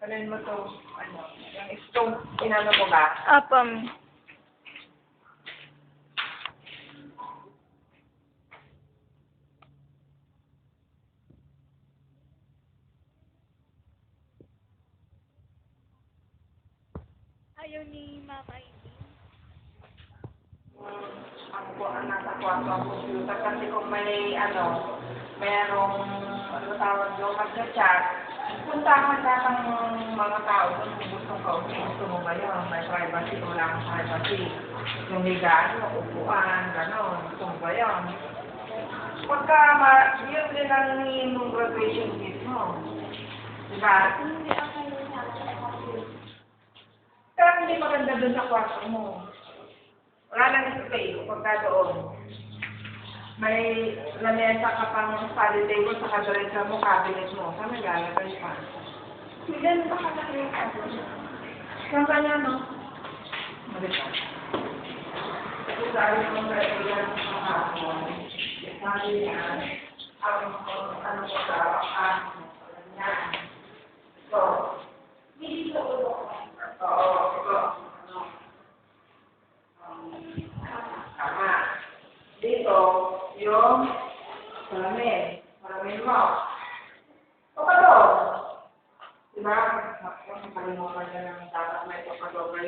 Kanin mo to, ano, yung stone, inano mo ba? Apam. Ayaw ni Mama Amy. Ang nasa kwarto ang computer kasi kung may, ano, merong, ano tawag doon, mag-chat, puntahan ka ng mga tao kung gusto ka o gusto mo ba yun, may privacy o wala kang privacy. Yung higaan mo, upuan, gano'n, gusto mo ba yun? Pagka, yun din ang yung graduation gift mo. Diba? Hindi ako Pero hindi maganda doon sa kwarto mo. Wala nang space pagka doon. May lamesa ka pang study table sa kadiretsa mo, cabinet mo. Saan naglalagay pa? Hindi ba kalaki yung cabinet? Saan ka niya, no? Malita. Ito dahil yung regular sa hapon. Sabi niya, ano ko sa akin. Yan. So, hindi ko tama. Dito, yung salamin. Salamin mo. O ka doon. Diba? Nakalimutan ka ng dapat may ito ka doon.